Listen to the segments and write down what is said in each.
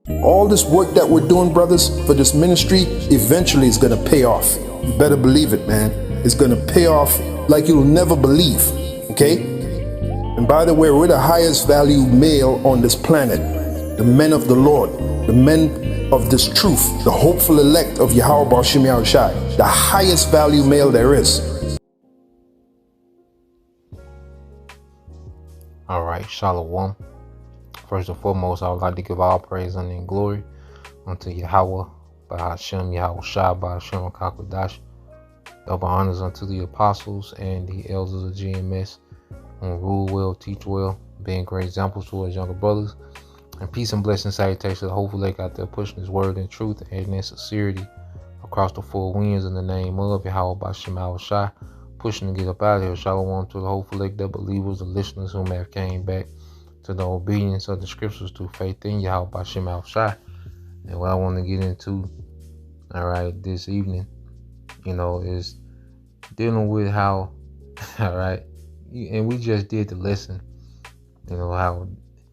All this work that we're doing, brothers, for this ministry, eventually is going to pay off. You better believe it, man. It's going to pay off like you'll never believe, okay? And by the way, we're the highest value male on this planet. The men of the Lord, the men of this truth, the hopeful elect of Yahweh Bashim Yahushai, the highest value male there is. All right, Shalom. First and foremost, I would like to give all praise and glory unto Yahweh, by Hashem, Yahweh Shai, by Hashem, Kakwadash. Double honors unto the apostles and the elders of GMS who rule well, teach well, being great examples to us younger brothers. And peace and blessing salutations to the hopeful lake out there pushing his word in truth and in sincerity across the four winds in the name of Yahweh by Shema Shai, pushing to get up out of here. Shalom to the hopeful lake, the believers, the listeners who may have came back to the obedience of the scriptures through faith in Yahweh by Shema Shai. And what I want to get into, all right, this evening, is dealing with how, all right, and we just did the lesson, how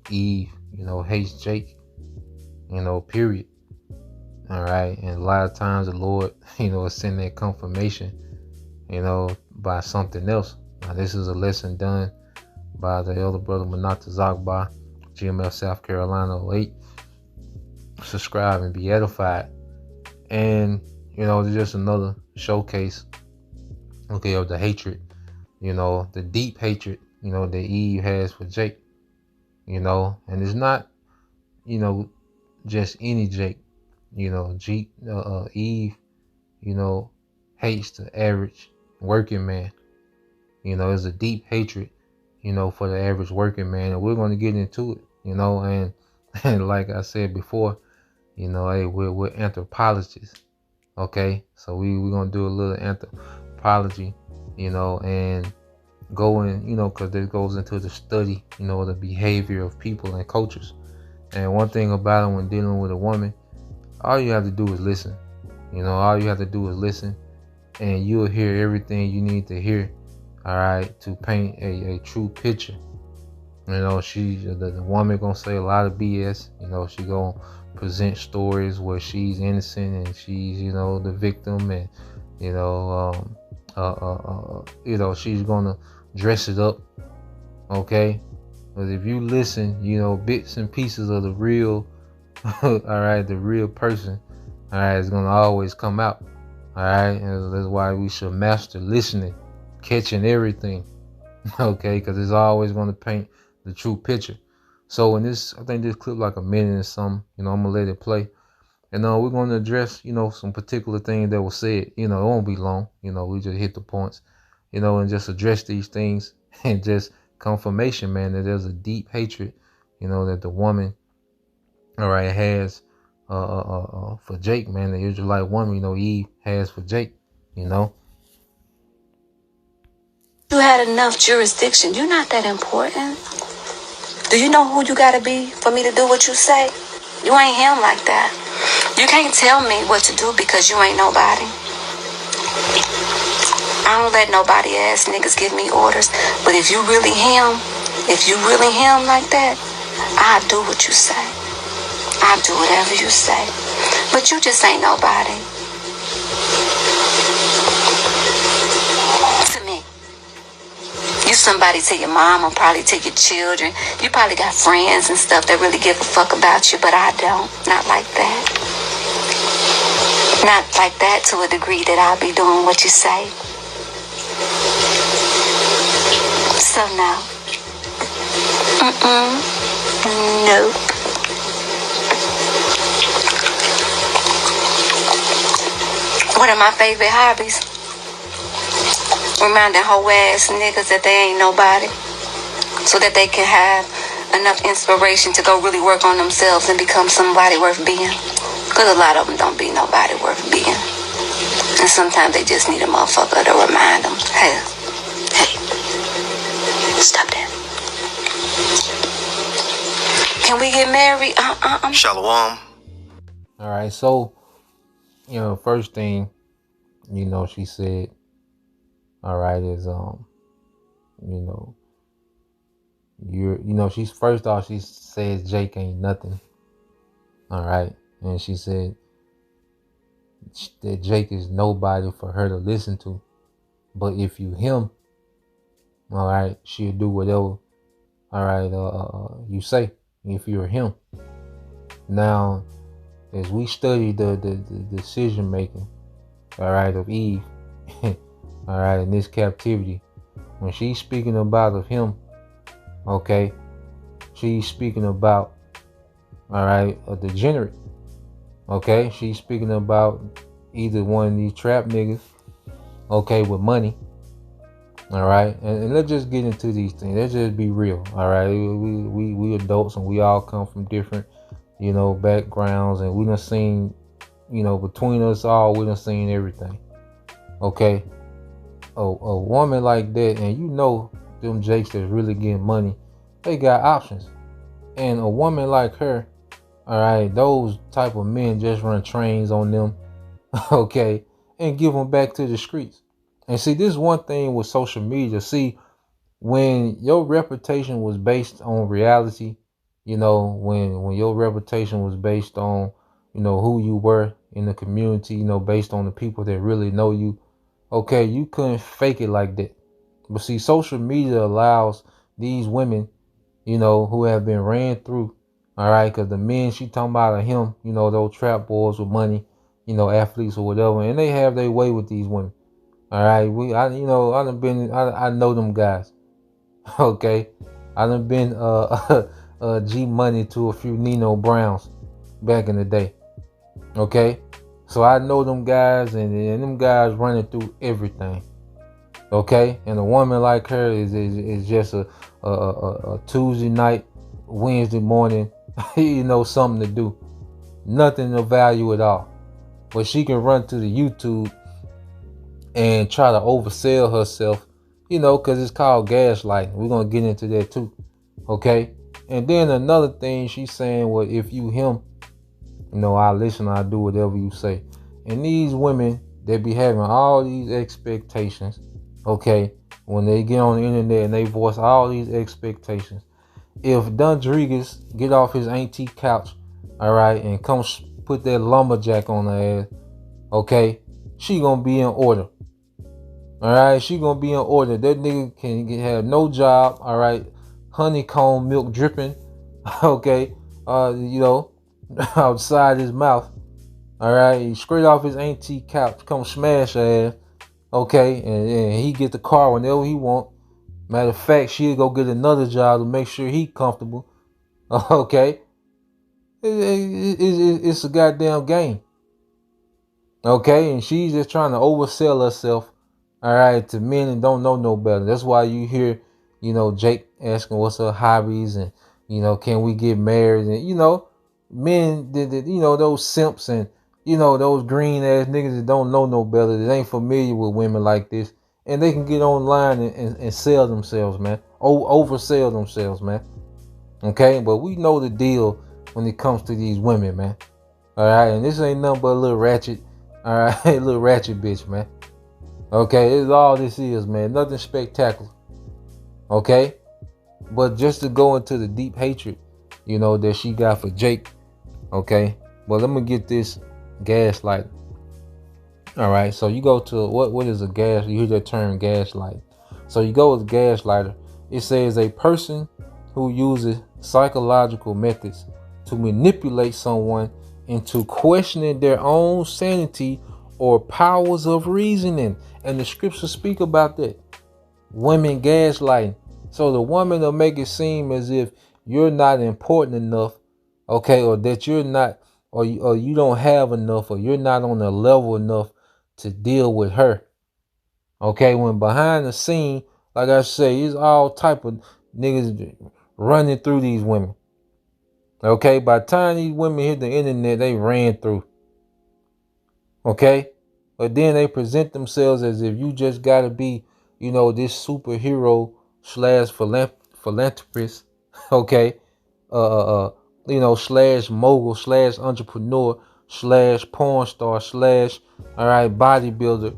Eve, hates Jake, period. All right. And a lot of times the Lord, is sending that confirmation, by something else. Now, this is a lesson done by the elder brother Manata Zagba, GMF South Carolina 08. Subscribe and be edified. And, just another showcase, of the hatred, the deep hatred, that Eve has for Jake, and it's not, just any Jake, Eve, hates the average working man. There's a deep hatred, for the average working man, and we're going to get into it, and like I said before, hey, we're anthropologists, okay? So we're going to do a little anthropology, and go in, because this goes into the study, the behavior of people and cultures. And one thing about it when dealing with a woman, all you have to do is listen. All you have to do is listen, and you'll hear everything you need to hear, all right, to paint a true picture. The woman gonna say a lot of BS. She gonna present stories where she's innocent and she's, the victim, and she's gonna dress it up, okay? But if you listen, bits and pieces of the real, all right, the real person, all right, is gonna always come out, all right? And that's why we should master listening, catching everything, okay? Because it's always gonna paint the true picture. So in this, I think this clip like a minute and something, I'm gonna let it play. And we're gonna address, some particular things that were said. It won't be long, we just hit the points, and just address these things and just confirmation, man, that there's a deep hatred, that the woman, all right, has for Jake, man, the Israelite woman, Eve has for Jake, You had enough jurisdiction. You're not that important. Do you know who you gotta be for me to do what you say? You ain't him like that. You can't tell me what to do because you ain't nobody. I don't let nobody ass niggas give me orders. But if you really him like that, I do what you say. I do whatever you say. But you just ain't nobody. To me. You somebody to your mom or probably to your children. You probably got friends and stuff that really give a fuck about you, but I don't. Not like that. Not like that to a degree that I'll be doing what you say. So no. Nope. One of my favorite hobbies. Reminding whole ass niggas that they ain't nobody. So that they can have enough inspiration to go really work on themselves and become somebody worth being. Because a lot of them don't be nobody worth being. And sometimes they just need a motherfucker to remind them, hey, stop that. Can we get married? Shalom. All right, so, first thing, she said, all right, is, she's first off, she says Jake ain't nothing. All right. And she said that Jake is nobody for her to listen to. But if you him, all right, she'll do whatever, all right, you say, if you're him. Now, as we study the decision making, all right, of Eve, all right, in this captivity, when she's speaking about of him, okay, she's speaking about, all right, a degenerate, okay, she's speaking about either one of these trap niggas, okay, with money, all right, and let's just get into these things. Let's just be real, all right. We adults, and we all come from different, backgrounds, and we done seen, between us all, we done seen everything. Okay, a woman like that, and them Jakes that's really getting money, they got options. And a woman like her, all right, those type of men just run trains on them, okay, and give them back to the streets. And see, this is one thing with social media. See, when your reputation was based on reality, when your reputation was based on, who you were in the community, based on the people that really know you, okay, you couldn't fake it like that. But see, social media allows these women, who have been ran through, all right, because the men she talking about are him, those trap boys with money, athletes or whatever, and they have their way with these women. All right, I know them guys. Okay, I done been G Money to a few Nino Browns back in the day. Okay, so I know them guys, and them guys running through everything. Okay, and a woman like her is just a Tuesday night, Wednesday morning, something to do, nothing of value at all. But she can run to the YouTube and try to oversell herself, because it's called gaslighting. We're going to get into that too. Okay. And then another thing she's saying, well, if you him, I listen, I do whatever you say. And these women, they be having all these expectations. Okay. When they get on the internet and they voice all these expectations. If Rodriguez get off his antique couch, all right, and come put that lumberjack on her ass, okay, she gonna be in order. All right, she gonna be in order. That nigga can have no job. All right, honeycomb milk dripping. Okay, outside his mouth. All right, straight off his antique couch, come smash her ass. Okay, and he get the car whenever he want. Matter of fact, she'll go get another job to make sure he comfortable. Okay, it's a goddamn game. Okay, and she's just trying to oversell herself, all right, to men and don't know no better. That's why you hear, Jake asking what's her hobbies and, can we get married? And, men, those simps and, those green ass niggas that don't know no better, that ain't familiar with women like this. And they can get online and sell themselves, man. Oversell themselves, man. Okay, but we know the deal when it comes to these women, man. All right, and this ain't nothing but a little ratchet. All right, a little ratchet bitch, man. Okay, it's all this is, man. Nothing spectacular. Okay, but just to go into the deep hatred, that she got for Jake. Okay, but let me get this gaslight. All right, so you go to what is a gas? You hear that term gaslight. So you go with gaslighter. It says a person who uses psychological methods to manipulate someone into questioning their own sanity or powers of reasoning. And the scriptures speak about that. Women gaslighting. So the woman will make it seem as if you're not important enough, okay, or that you're not, or you don't have enough, or you're not on a level enough to deal with her. Okay, when behind the scene, like I say, it's all type of niggas running through these women. Okay, by the time these women hit the internet, they ran through. Okay, but then they present themselves as if you just gotta be, this superhero / philanthropist. Okay, / mogul / entrepreneur / porn star / all right, bodybuilder.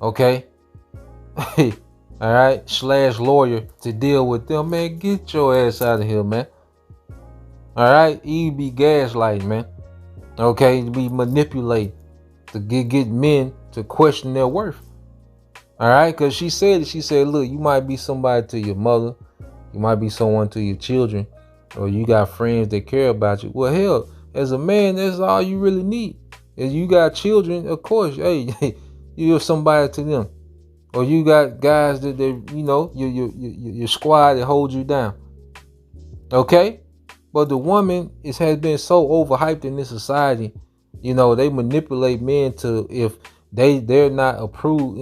Okay. All right, / lawyer to deal with them, man. Get your ass out of here, man. All right, Eve be gaslighting, man. Okay, be manipulating to get men to question their worth. All right, because she said, look, you might be somebody to your mother, you might be someone to your children, or you got friends that care about you. Well, hell, as a man, that's all you really need. If you got children, of course, hey, you're somebody to them. Or you got guys that they, your squad that holds you down. Okay? But the woman has been so overhyped in this society. They manipulate men to, if they're not approved,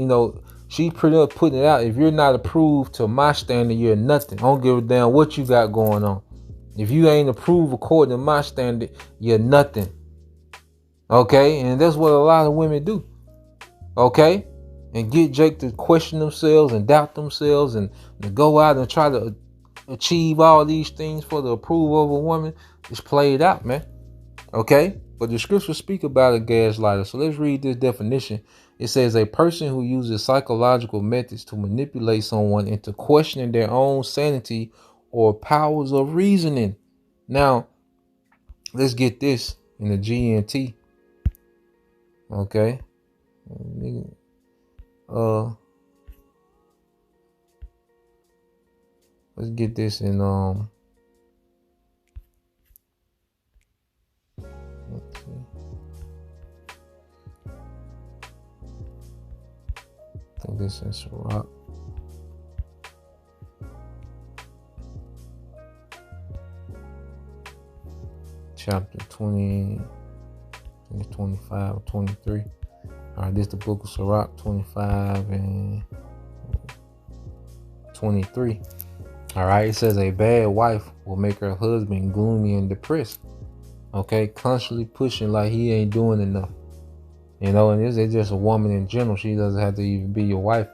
she pretty much putting it out. If you're not approved to my standard, you're nothing. I don't give a damn what you got going on. If you ain't approved according to my standard, you're nothing. Okay? And that's what a lot of women do. Okay? And get Jake to question themselves and doubt themselves and to go out and try to achieve all these things for the approval of a woman. It's played out, man. Okay? But the scriptures speak about a gaslighter. So let's read this definition. It says a person who uses psychological methods to manipulate someone into questioning their own sanity or powers of reasoning. Now, let's get this in the GNT. Okay? Let's get this in let's see. I think this is Rock. Chapter 20, 25, 23. All right, this is the book of Sirach 25 and 23. All right, it says a bad wife will make her husband gloomy and depressed. Okay, constantly pushing like he ain't doing enough. And this is just a woman in general. She doesn't have to even be your wife.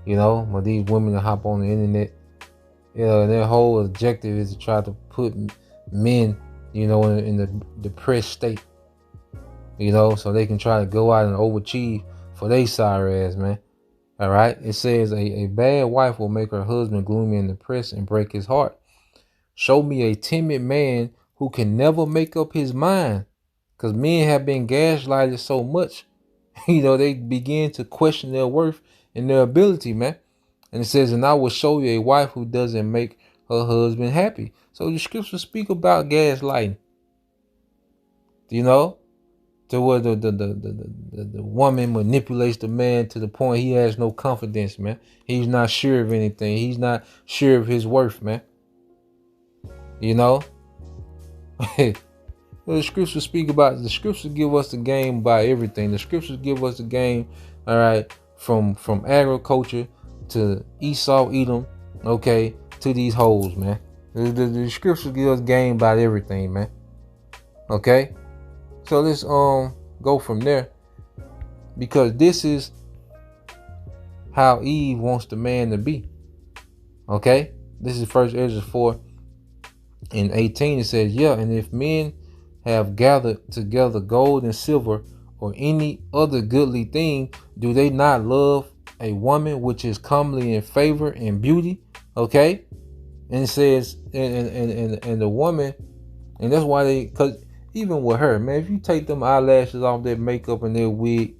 But these women that hop on the internet, and their whole objective is to try to put men, in the depressed state. So they can try to go out and overachieve for they sorry ass, man. All right. It says a bad wife will make her husband gloomy and depressed and break his heart. Show me a timid man who can never make up his mind. Because men have been gaslighted so much, they begin to question their worth and their ability, man. And it says, and I will show you a wife who doesn't make her husband happy. So the scriptures speak about gaslighting. To where the woman manipulates the man to the point he has no confidence, man. He's not sure of anything. He's not sure of his worth, man. The scriptures speak about, the scriptures give us the game by everything. The scriptures give us the game, all right, from agriculture to Esau, Edom, okay, to these hoes, man. The scriptures give us game by everything, man. Okay? So let's go from there, because this is how Eve wants the man to be. Okay? This is 1 Ezra 4 and 18. It says, yeah, and if men have gathered together gold and silver or any other goodly thing, do they not love a woman which is comely in favor and beauty? Okay? And it says, and the woman, and that's why because even with her, man, if you take them eyelashes off their makeup and their wig,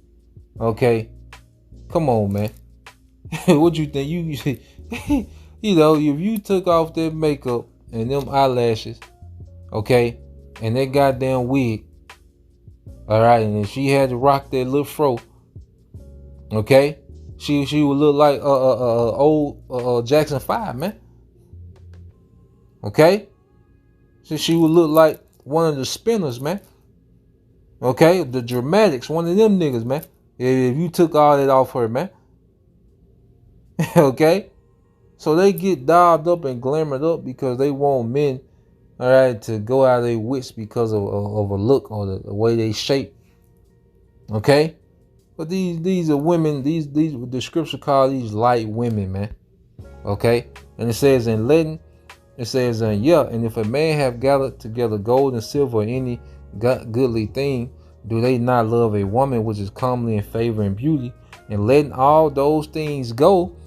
okay, come on, man. What you think? If you took off their makeup and them eyelashes, okay, and that goddamn wig, all right, and if she had to rock that little fro, okay, she would look like old Jackson 5, man. Okay, so she would look like one of the spinners, man. Okay, the dramatics, one of them niggas, man. If you took all that off her, man. Okay, so they get dialed up and glamored up because they want men, all right, to go out of their wits because of a look or the way they shape. Okay, but these are women. These the scripture call these light women, man. Okay, and it says in Latin. It says, yeah, and if a man have gathered together gold and silver or any goodly thing, do they not love a woman which is comely in favor and beauty? And letting all those things go,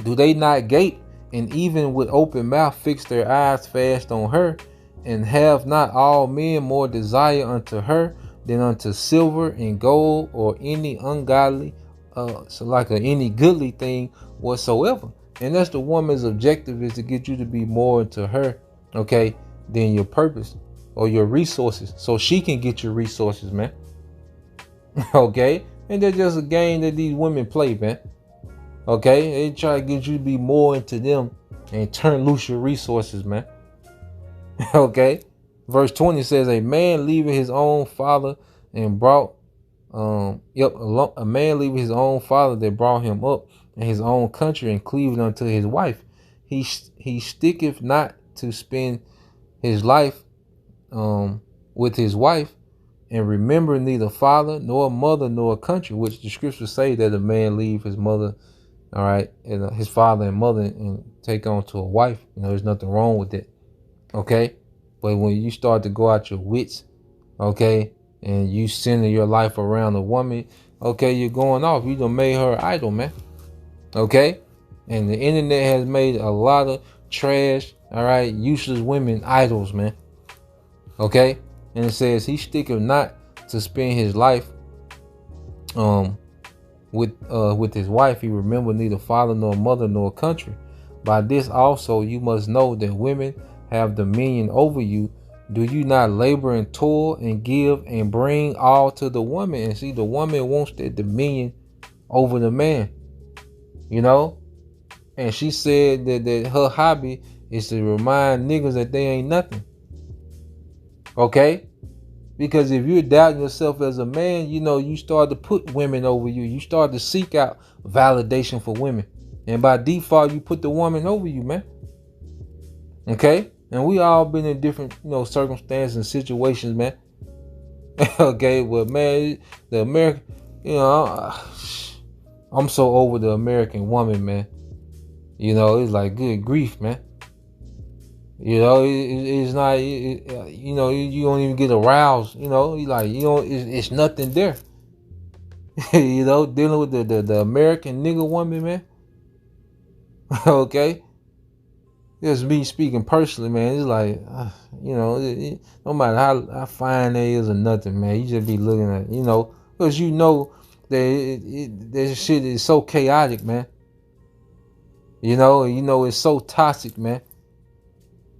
do they not gape and even with open mouth fix their eyes fast on her? And have not all men more desire unto her than unto silver and gold, or any ungodly, any goodly thing whatsoever. And that's the woman's objective, is to get you to be more into her, okay, than your purpose or your resources, so she can get your resources, man. Okay, and that's just a game that these women play, man. Okay, they try to get you to be more into them and turn loose your resources, man. Okay, verse 20 says, a man leaving his own father and brought a man leaving his own father that brought him up in his own country, and cleaving unto his wife, he sticketh not to spend his life with his wife, and remember neither father nor mother nor country, which the scriptures say that a man leave his mother, all right, and his father and mother, and take on to a wife. There's nothing wrong with it. Okay, but when you start to go out your wits, okay, and you center your life around a woman, okay, you're going off. You done made her idol, man. Okay, and the internet has made a lot of trash, all right, useless women idols, man. Okay, and it says he sticketh not to spend his life with his wife. He remember neither father nor mother nor country. By this also you must know that women have dominion over you. Do you not labor and toil and give and bring all to the woman? And see, the woman wants that dominion over the man, and she said that her hobby is to remind niggas that they ain't nothing. Okay, because if you're doubting yourself as a man, you start to put women over you. You start to seek out validation for women, and by default you put the woman over you, man. Okay, and we all been in different circumstances and situations, man. Okay, but man, the American, I'm so over the American woman, man. It's like, good grief, man. It's not, you don't even get aroused, it's nothing there. Dealing with the American nigga woman, man. Okay. Just me speaking personally, man. It's like, no matter how fine they is or nothing, man, you just be looking at, because that shit is so chaotic, man. It's so toxic, man.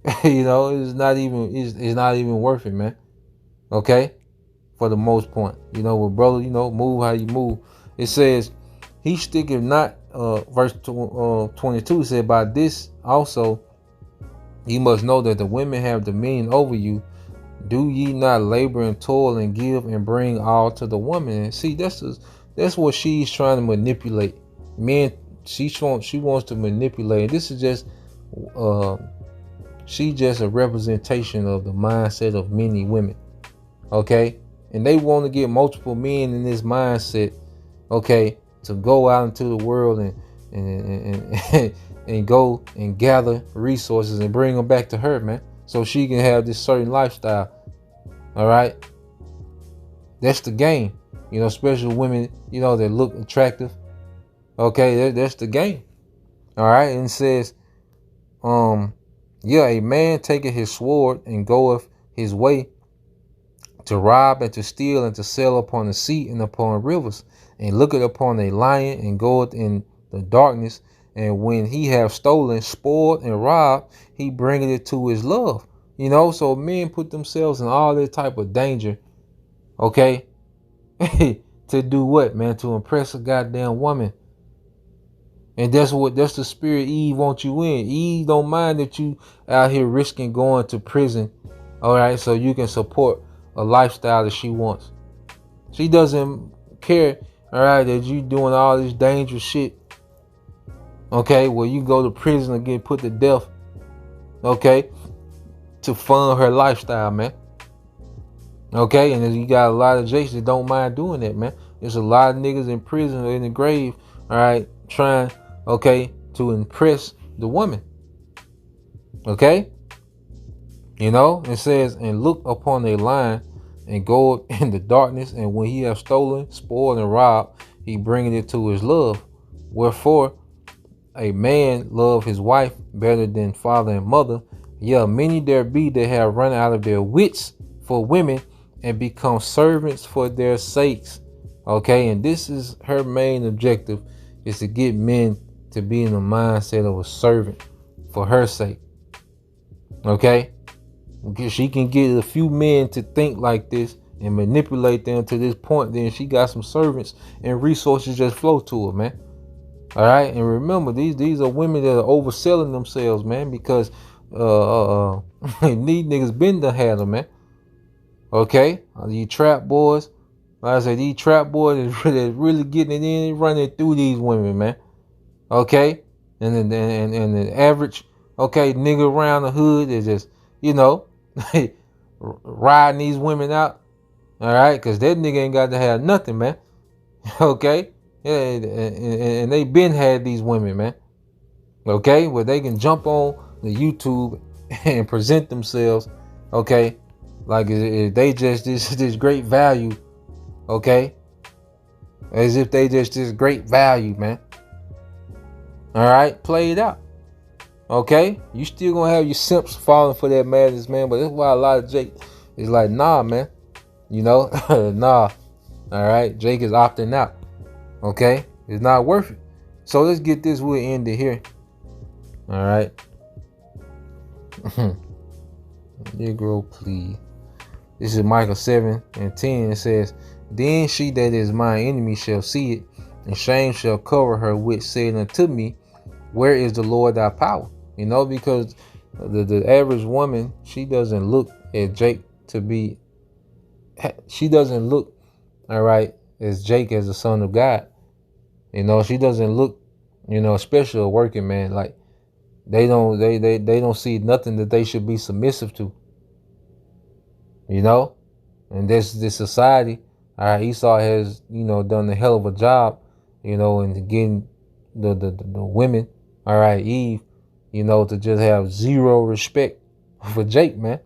It's not even worth it, man. Okay, for the most part, with brother, move how you move. It says, he sticketh not. Verse 22 said, by this also you must know that the women have dominion over you. Do ye not labor and toil and give and bring all to the woman? And see, that's what she's trying to manipulate. Men, she wants to manipulate. This is just she's just a representation of the mindset of many women. Okay, and they want to get multiple men in this mindset. Okay, to go out into the world and go and gather resources and bring them back to her, man, so she can have this certain lifestyle. All right, that's the game. Especially women, that look attractive. Okay, that's the game. All right, and it says, a man taketh his sword and goeth his way to rob and to steal and to sell upon the sea and upon rivers, and looketh upon a lion and goeth in the darkness, and when he have stolen, spoiled, and robbed, he bringeth it to his love. So men put themselves in all that type of danger, okay, to do what, man? To impress a goddamn woman. And that's the spirit Eve wants you in. Eve don't mind that you out here risking going to prison, all right, so you can support a lifestyle that she wants. She doesn't care, all right, that you doing all this dangerous shit. Okay, well, you go to prison and get put to death, okay, to fund her lifestyle, man. Okay, and then you got a lot of Jakes that don't mind doing that, man. There's a lot of niggas in prison or in the grave, all right, trying, okay, to impress the woman. Okay, it says, and look upon a lion and go in the darkness, and when he have stolen, spoiled, and robbed, he bringeth it to his love. Wherefore a man love his wife better than father and mother, Yeah, many there be that have run out of their wits for women and become servants for their sakes. Okay, and this is her main objective, is to get men to be in the mindset of a servant for her sake. Okay, she can get a few men to think like this and manipulate them to this point, then she got some servants and resources just flow to her, man. All right, and remember, these are women that are overselling themselves, man, because these niggas been done had them, man. Okay, these trap boys, like I said, these trap boys is really getting it in, running through these women, man. Okay, and the average, okay, nigga around the hood is just, riding these women out. All right, because that nigga ain't got to have nothing, man. Okay, yeah, and they been had these women, man. Okay, where they can jump on the YouTube and present themselves, okay, like if they just this great value, okay, as if they just this great value, man. All right, play it out. Okay, you still gonna have your simps falling for that madness, man. But that's why a lot of Jake is like, nah, man. Nah. All right, Jake is opting out. Okay, it's not worth it. So let's get this. We'll end it here. All right. Negro, please. This is Micah 7:10. It says, "Then she that is my enemy shall see it, and shame shall cover her, which said unto me, where is the Lord thy power?" Because the average woman, she doesn't look at Jake to be. She doesn't look, all right, as Jake as the son of God. She doesn't look, especially a working man, like they don't see nothing that they should be submissive to. And this society, all right, Esau has, done a hell of a job, in getting the women, all right, Eve, to just have zero respect for Jake, man.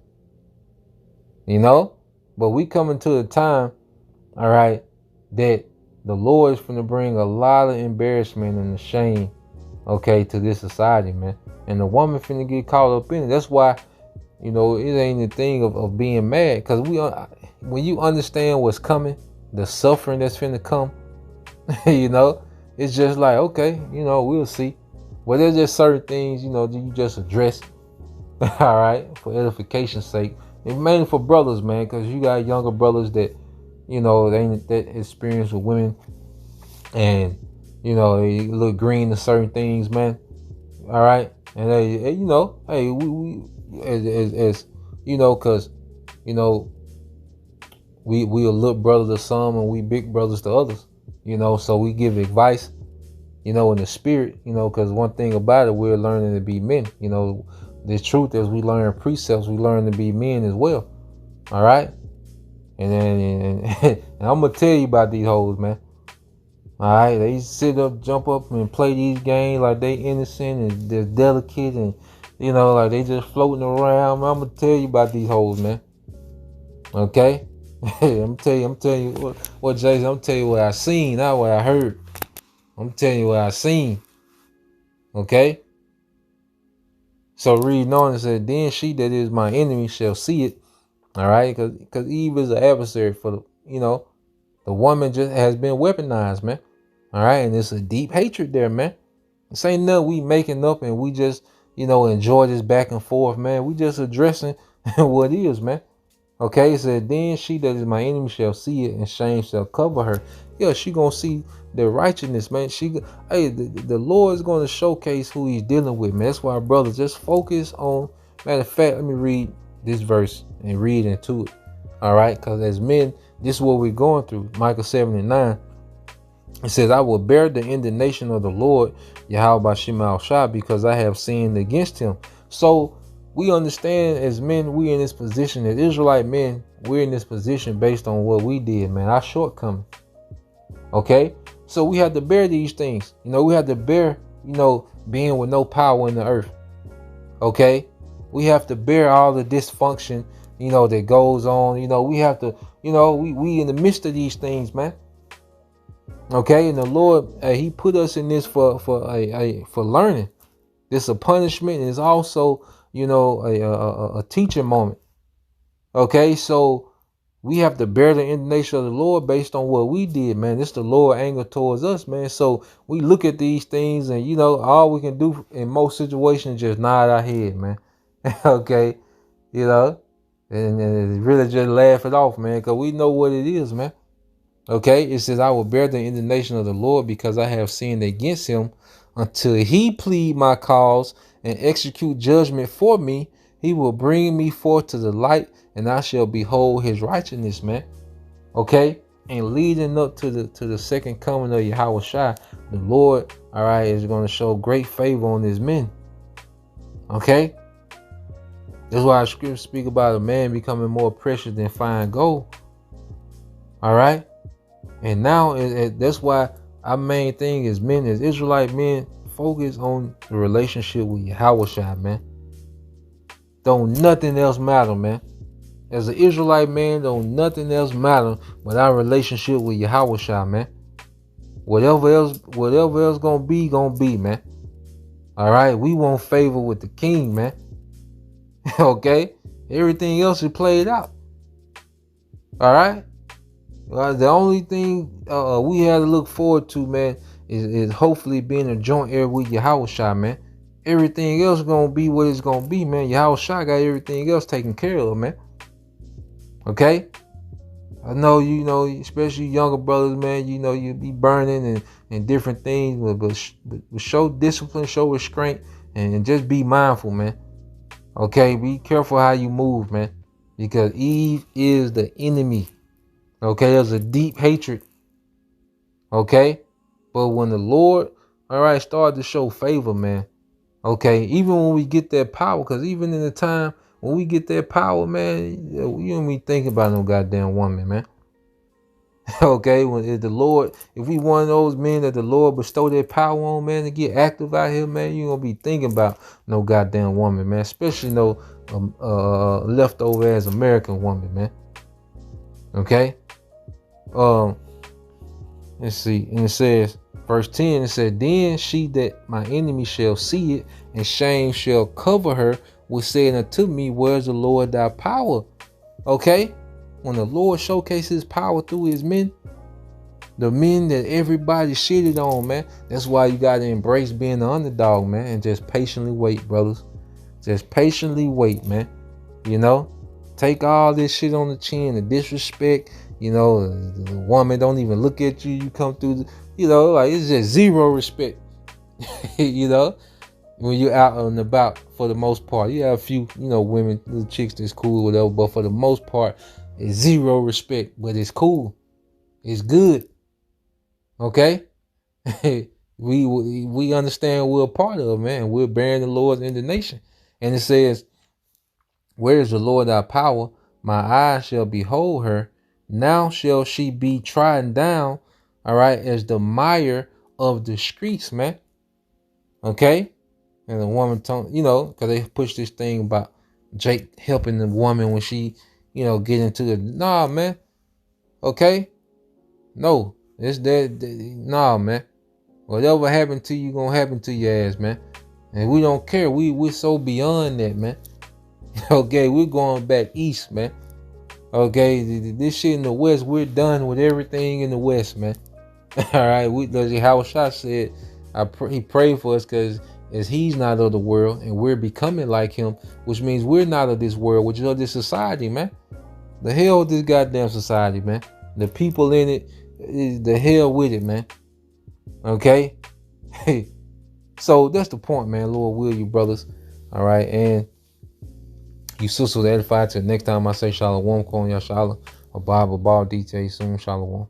But we coming to a time, all right, that the Lord is finna bring a lot of embarrassment and shame, okay, to this society, man. And the woman finna get caught up in it. That's why, it ain't a thing of being mad. Because when you understand what's coming, the suffering that's finna come, it's just like, okay, we'll see. Well, there's just certain things, you just address, all right, for edification's sake. And mainly for brothers, man, because you got younger brothers that, they ain't that experienced with women. And, they look green to certain things, man. All right. And they, hey, we as because, we a little brother to some and we big brothers to others, so we give advice, in the spirit, because one thing about it, we're learning to be men. The truth is we learn precepts, we learn to be men as well. All right. And then and I'm going to tell you about these hoes, man. All right. They sit up, jump up and play these games like they innocent and they're delicate and, like they just floating around. I'm going to tell you about these hoes, man. Okay. I'm telling you what Jason, I'm telling you what I seen, not what I heard. I'm telling you what I seen. Okay. So reading on, it said, "Then she that is my enemy shall see it." All right, because Eve is an adversary for the woman just has been weaponized, man. All right, and it's a deep hatred there, man. This ain't nothing we making up and we just enjoy this back and forth, man. We just addressing what is, man. Okay, it said, "Then she that is my enemy shall see it, and shame shall cover her." Yeah, she gonna see the righteousness, man. The Lord is gonna showcase who He's dealing with, man. That's why, brothers, just focus on. Matter of fact, let me read this verse and read into it. All right, because as men, this is what we're going through. Micah 7:9. It says, "I will bear the indignation of the Lord, Yahweh Bashim al-Shah, because I have sinned against him." So we understand as men, we in this position, as Israelite men, we're in this position based on what we did, man, our shortcoming. Okay, so we have to bear these things. We have to bear, being with no power in the earth. Okay, we have to bear all the dysfunction, that goes on. We have to, we in the midst of these things, man. Okay, and the Lord, He put us in this for learning. This a punishment, and it's also a teaching moment. Okay, so we have to bear the indignation of the Lord based on what we did, man. It's the Lord anger towards us, man. So we look at these things, and all we can do in most situations is just nod our head, man. Okay, you know, and really just laugh it off, man, because we know what it is, man. Okay, it says, I will bear the indignation of the Lord because I have sinned against him until he plead my cause and execute judgment for me. He will bring me forth to the light, and I shall behold his righteousness, man. Okay, and leading up to the second coming of Yahweh Shai, the Lord, all right, is going to show great favor on his men. Okay, that's why scriptures speak about a man becoming more precious than fine gold. All right. And now that's why our main thing is men, as Israelite men, focus on the relationship with Yahweh Shai, man. Don't nothing else matter, man. As an Israelite man, don't nothing else matter but our relationship with Yahweh Shai, man. Whatever else gonna be, man. All right, we want favor with the king, man. Okay, everything else is played out. All right. The only thing we had to look forward to, man, is hopefully being a joint heir with Yahweh Shai, man. Everything else gonna be what it's gonna be, man. Yahweh Shai got everything else taken care of, man. Okay? I know, especially younger brothers, man, you be burning and different things, but show discipline, show restraint, and just be mindful, man. Okay? Be careful how you move, man. Because Eve is the enemy. Okay, there's a deep hatred. Okay, but when the Lord, all right, started to show favor, man. Okay, even when we get that power, because even in the time when we get that power, man, you don't be thinking about no goddamn woman, man. Okay, if we one of those men that the Lord bestow that power on, man, to get active out here, man, you gonna be thinking about no goddamn woman, man. Especially no leftover ass American woman, man. Okay. Let's see. And it says, verse 10, it said, then she that my enemy shall see it, and shame shall cover her, was saying unto me, where's the Lord thy power? Okay? When the Lord showcases his power through his men, the men that everybody shitted on, man. That's why you got to embrace being the underdog, man, and just patiently wait, brothers. Just patiently wait, man. Take all this shit on the chin, the disrespect. The woman don't even look at you. You come through, like it's just zero respect. When you're out and about, for the most part, you have a few, women, little chicks that's cool, whatever. But for the most part, it's zero respect. But it's cool. It's good. Okay. we understand we're a part of, man. We're bearing the Lord's indignation, and it says, where is the Lord thy power? My eyes shall behold her. Now shall she be trodden down, all right, as the mire of the streets, man. Okay? And the woman told, because they push this thing about Jake helping the woman when she, get into the, nah, man. Okay? No. It's that, nah, man. Whatever happened to you, gonna happen to your ass, man. And we don't care. We're so beyond that, man. Okay, we're going back east, man. Okay, this shit in the West, we're done with everything in the West, man. All right, Howard Shah said, he prayed for us because as he's not of the world and we're becoming like him, which means we're not of this world, which is of this society, man. The hell with this goddamn society, man. The people in it, is the hell with it, man. Okay? So that's the point, man. Lord will you, brothers. All right, and you sisters edified till next time I say shalom, Kon Yashala, a Bible ball detail soon, shalom.